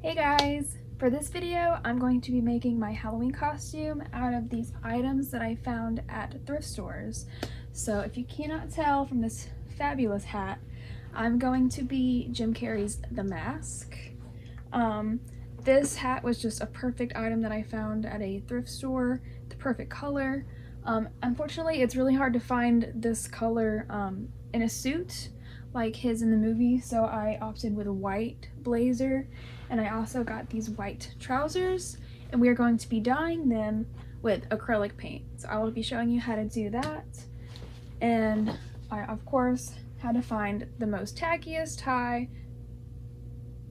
Hey guys! For this video, I'm going to be making my Halloween costume out of these items that I found at thrift stores. So if you cannot tell from this fabulous hat, I'm going to be Jim Carrey's The Mask. This hat was just a perfect item that I found at a thrift store, the perfect color. Unfortunately, it's really hard to find this color in a suit like his in the movie, so I opted with a white blazer, and I also got these white trousers, and we are going to be dyeing them with acrylic paint. So I will be showing you how to do that, and I of course had to find the most tackiest tie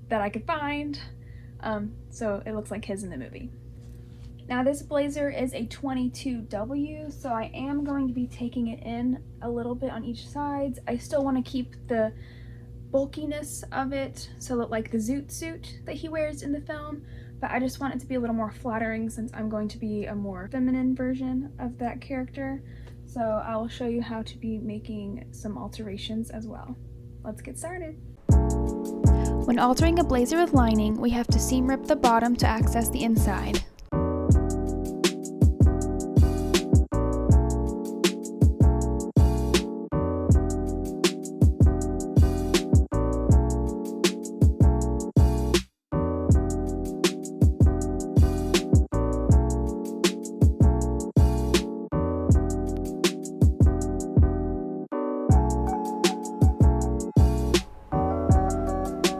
that I could find, so it looks like his in the movie. Now this blazer is a 22W, so I am going to be taking it in a little bit on each side. I still want to keep the bulkiness of it, so that like the zoot suit that he wears in the film, but I just want it to be a little more flattering since I'm going to be a more feminine version of that character. So I will show you how to be making some alterations as well. Let's get started. When altering a blazer with lining, we have to seam rip the bottom to access the inside.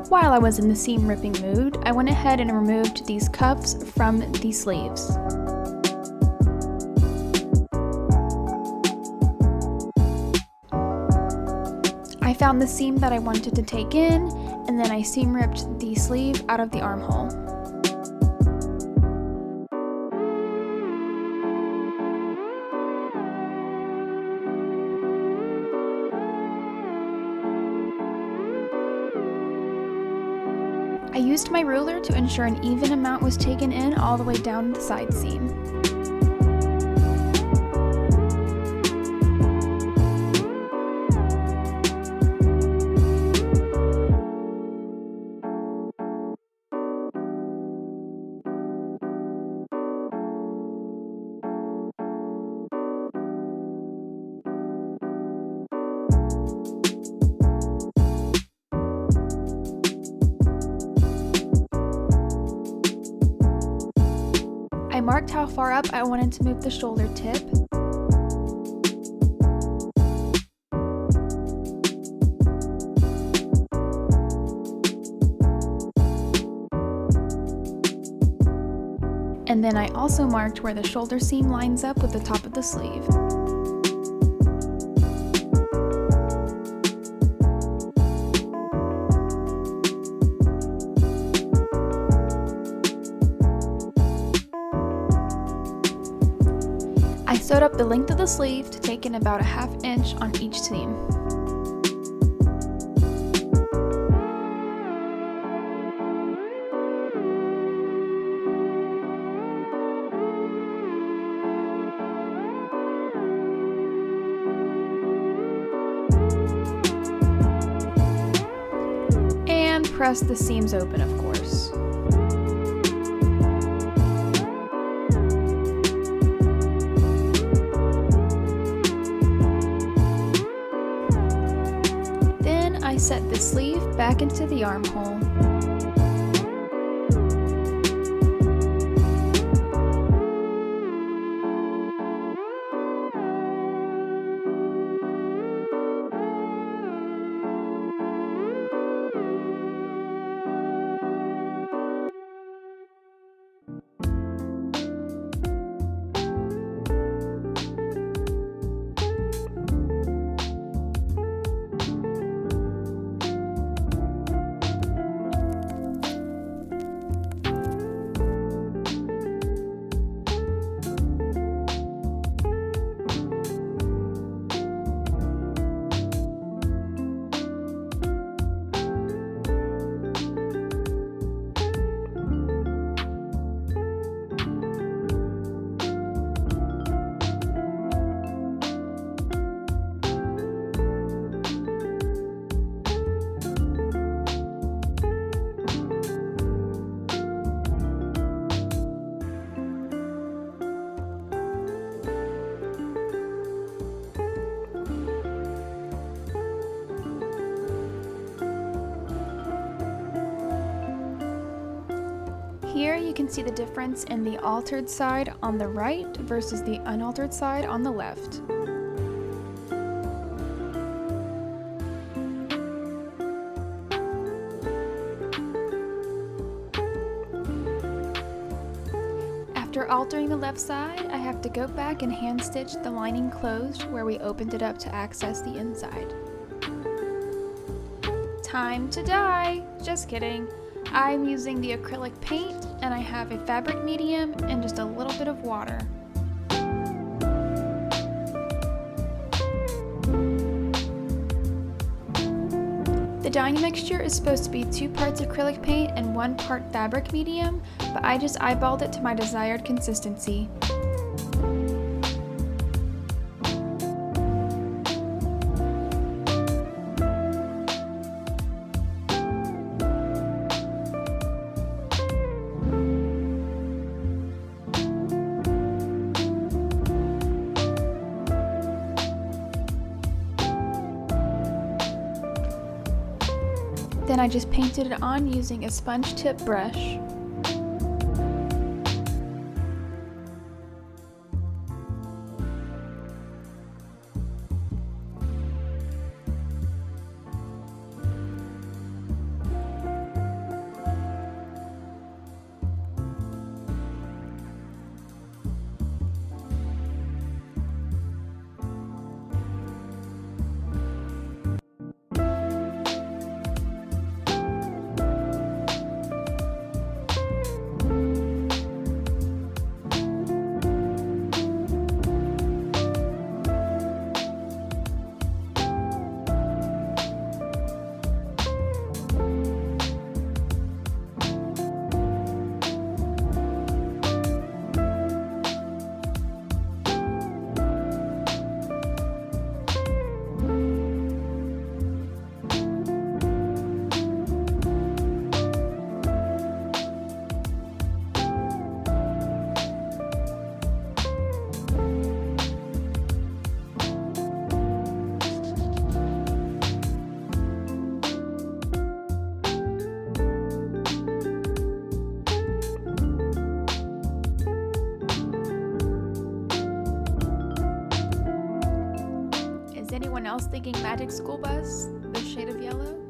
While I was in the seam ripping mood, I went ahead and removed these cuffs from the sleeves. I found the seam that I wanted to take in, and then I seam ripped the sleeve out of the armhole. I used my ruler to ensure an even amount was taken in all the way down the side seam. I marked how far up I wanted to move the shoulder tip. And then I also marked where the shoulder seam lines up with the top of the sleeve. I sewed up the length of the sleeve to take in about a ½ inch on each seam. And press the seams open, of course. I set the sleeve back into the armhole. here you can see the difference in the altered side on the right versus the unaltered side on the left. After altering the left side, I have to go back and hand stitch the lining closed where we opened it up to access the inside. Time to dye! Just kidding. I'm using the acrylic paint and I have a fabric medium and just a little bit of water. The dyeing mixture is supposed to be 2 parts acrylic paint and 1 part fabric medium, but I just eyeballed it to my desired consistency. Then I just painted it on using a sponge tip brush. Anyone else thinking Magic School Bus, the shade of yellow?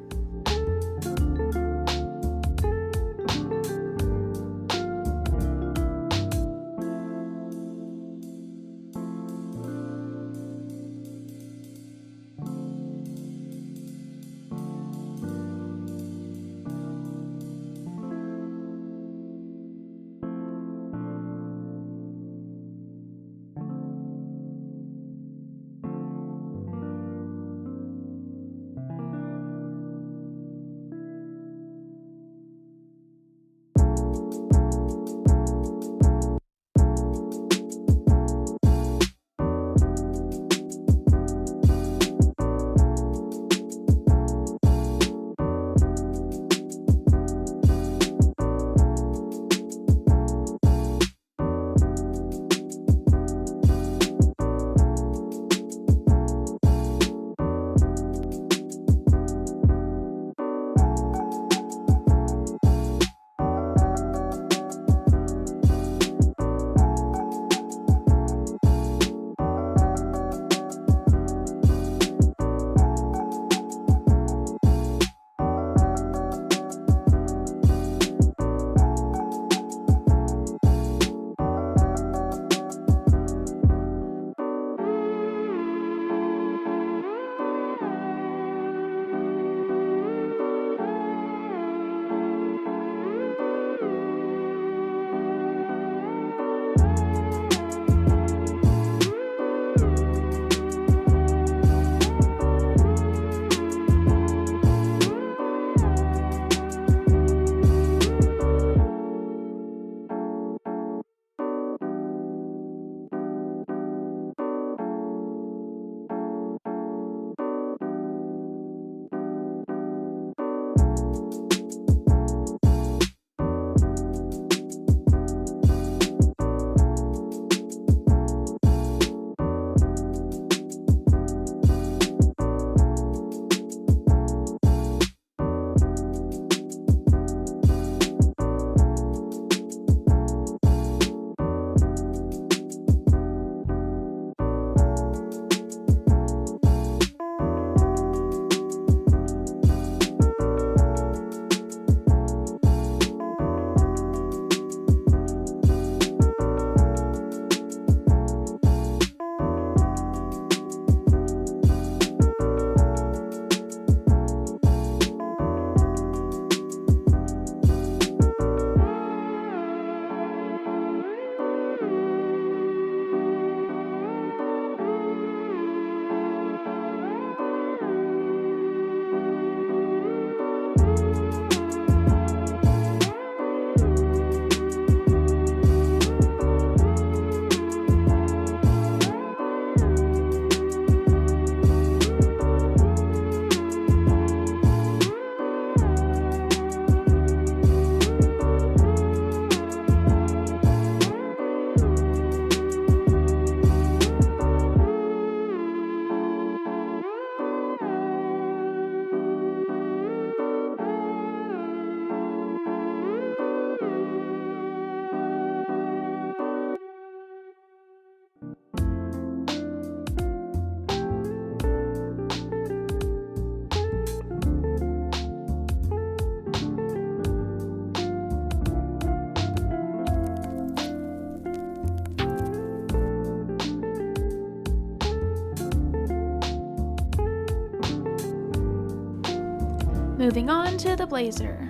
Moving on to the blazer.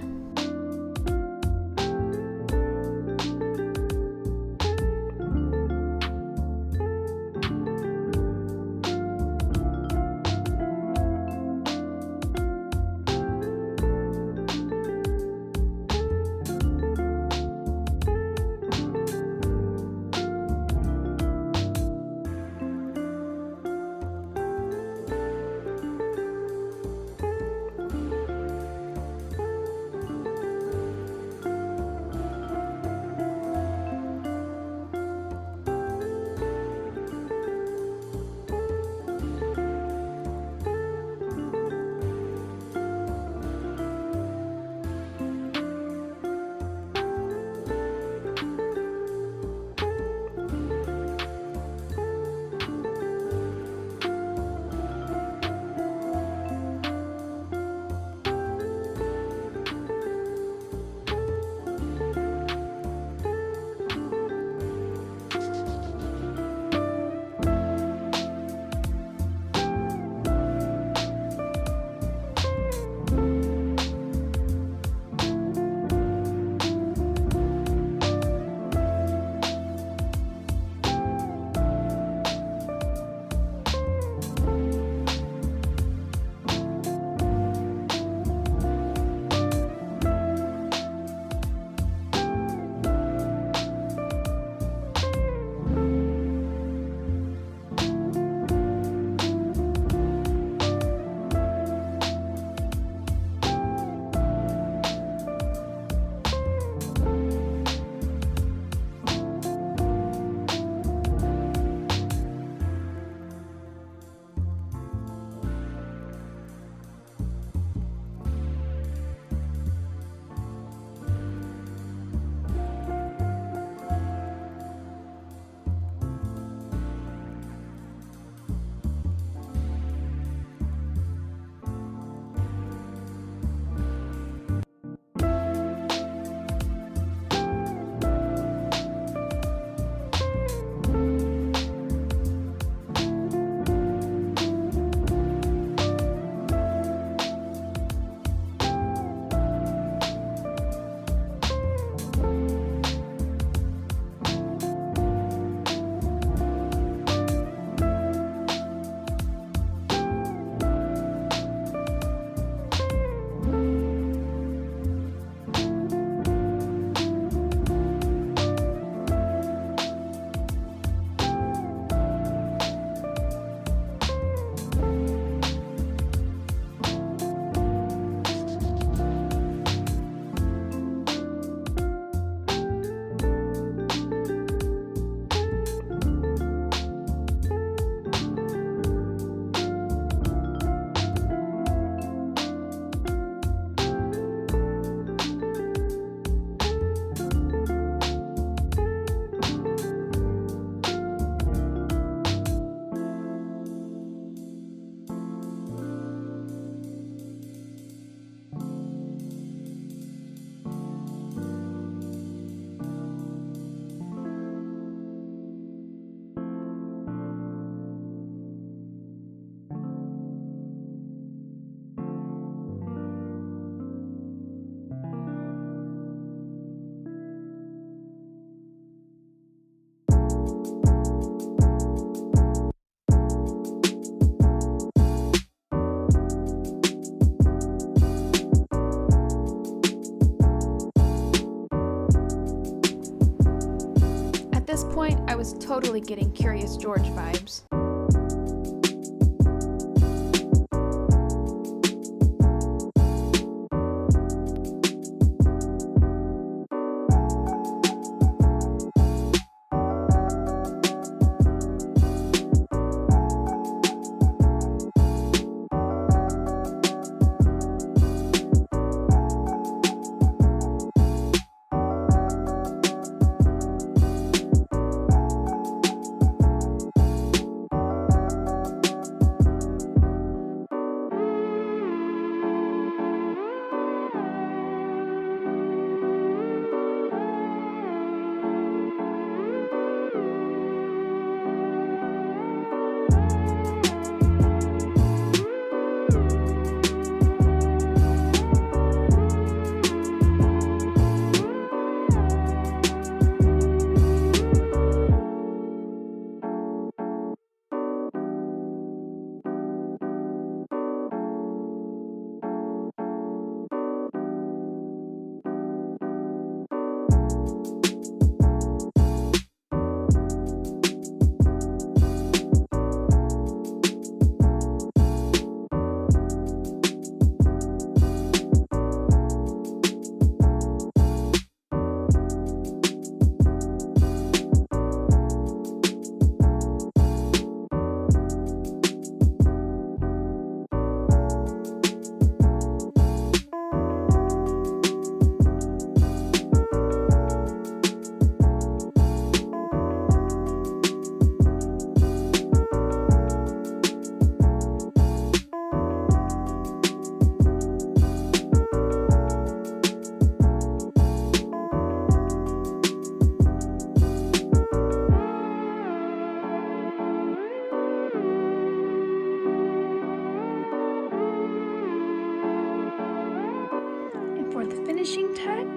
this point, I was totally getting Curious George vibes.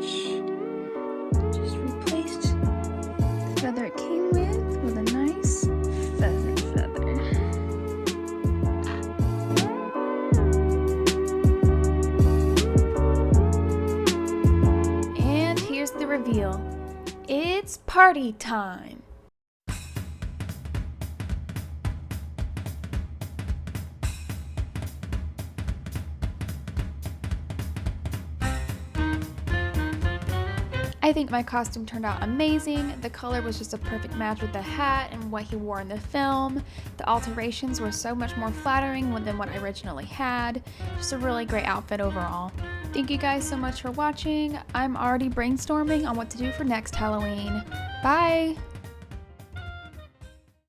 Just replaced the feather it came with a nice feather. And here's the reveal. It's party time. I think my costume turned out amazing. The color was just a perfect match with the hat and what he wore in the film. The alterations were so much more flattering than what I originally had. Just a really great outfit overall. Thank you guys so much for watching. I'm already brainstorming on what to do for next Halloween. Bye!